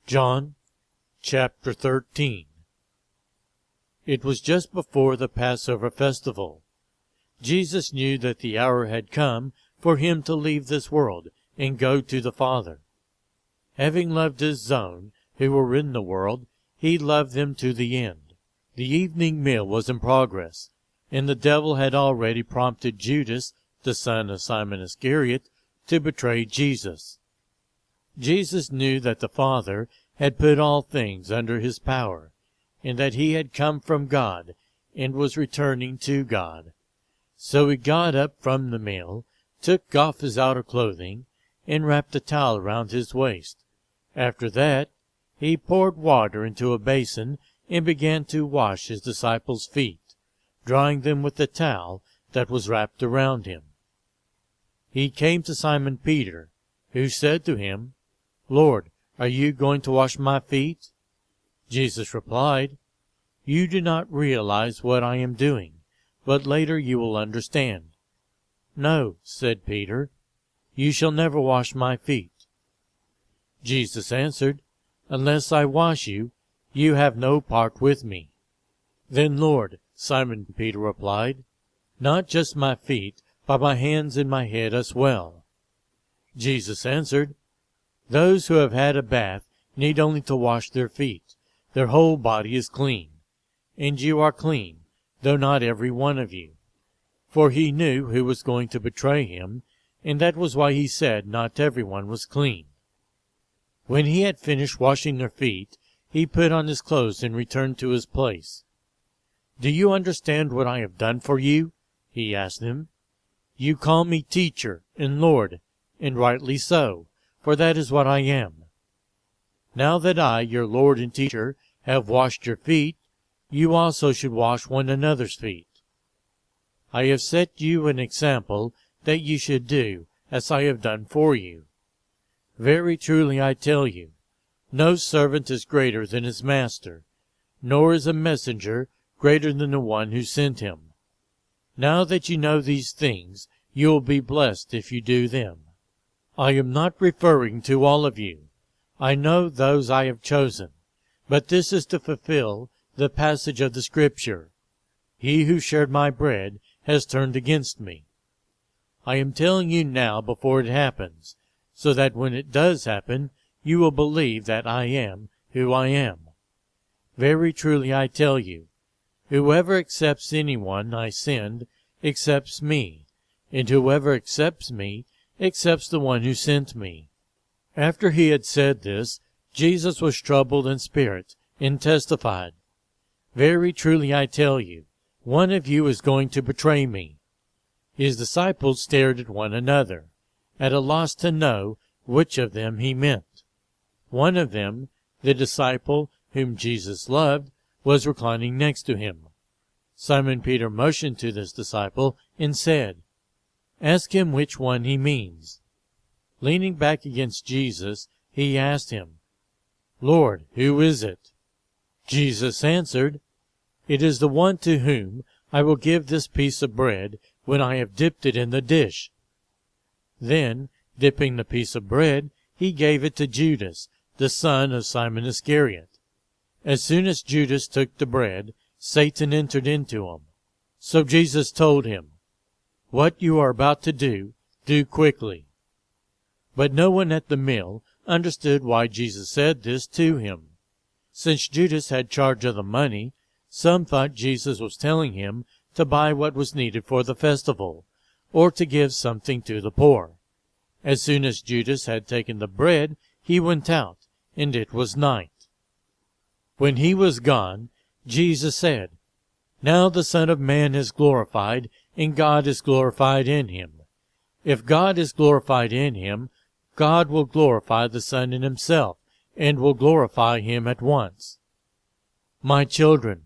John chapter 13. It was just before the Passover festival. Jesus knew that the hour had come for him to leave this world and go to the Father. Having loved his own who were in the world, he loved them to the end. The evening meal was in progress, and the devil had already prompted Judas, the son of Simon Iscariot, to betray Jesus. Jesus knew that the Father had put all things under his power, and that he had come from God and was returning to God. So he got up from the meal, took off his outer clothing, and wrapped a towel around his waist. After that, he poured water into a basin and began to wash his disciples' feet, drying them with the towel that was wrapped around him. He came to Simon Peter, who said to him, "Lord, are you going to wash my feet?" Jesus replied, "You do not realize what I am doing, but later you will understand." "No," said Peter, "you shall never wash my feet." Jesus answered, "Unless I wash you, you have no part with me." "Then, Lord," Simon Peter replied, "not just my feet, but my hands and my head as well." Jesus answered, "Those who have had a bath need only to wash their feet. Their whole body is clean. And you are clean, though not every one of you." For he knew who was going to betray him, and that was why he said not everyone was clean. When he had finished washing their feet, he put on his clothes and returned to his place. "Do you understand what I have done for you?" he asked them. "You call me teacher and Lord, and rightly so, for that is what I am. Now that I, your Lord and teacher, have washed your feet, you also should wash one another's feet. I have set you an example that you should do as I have done for you. Very truly I tell you, no servant is greater than his master, nor is a messenger greater than the one who sent him. Now that you know these things, you will be blessed if you do them. I am not referring to all of you. I know those I have chosen, but this is to fulfill the passage of the Scripture. He who shared my bread has turned against me. I am telling you now before it happens, so that when it does happen, you will believe that I am who I am. Very truly I tell you, whoever accepts anyone I send accepts me, and whoever accepts me accepts the one who sent me." After he had said this, Jesus was troubled in spirit, and testified, "Very truly I tell you, one of you is going to betray me." His disciples stared at one another, at a loss to know which of them he meant. One of them, the disciple whom Jesus loved, was reclining next to him. Simon Peter motioned to this disciple and said, "Ask him which one he means." Leaning back against Jesus, he asked him, "Lord, who is it?" Jesus answered, "It is the one to whom I will give this piece of bread when I have dipped it in the dish." Then, dipping the piece of bread, he gave it to Judas, the son of Simon Iscariot. As soon as Judas took the bread, Satan entered into him. So Jesus told him, "What you are about to do, do quickly." But no one at the meal understood why Jesus said this to him. Since Judas had charge of the money, some thought Jesus was telling him to buy what was needed for the festival, or to give something to the poor. As soon as Judas had taken the bread, he went out, and it was night. When he was gone, Jesus said, "Now the Son of Man is glorified, and God is glorified in him. If God is glorified in him, God will glorify the Son in himself, and will glorify him at once. My children,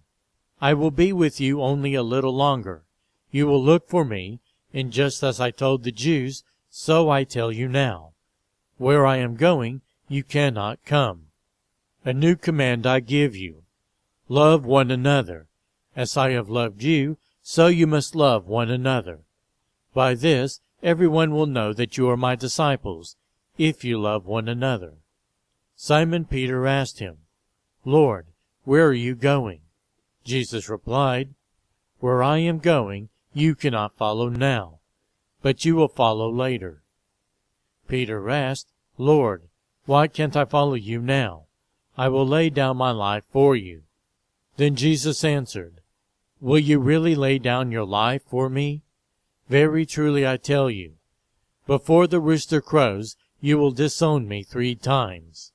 I will be with you only a little longer. You will look for me, and just as I told the Jews, so I tell you now. Where I am going, you cannot come. A new command I give you. Love one another. As I have loved you, so you must love one another. By this, everyone will know that you are my disciples, if you love one another." Simon Peter asked him, "Lord, where are you going?" Jesus replied, "Where I am going, you cannot follow now, but you will follow later." Peter asked, "Lord, why can't I follow you now? I will lay down my life for you." Then Jesus answered, "Will you really lay down your life for me? Very truly I tell you, before the rooster crows, you will disown me 3 times.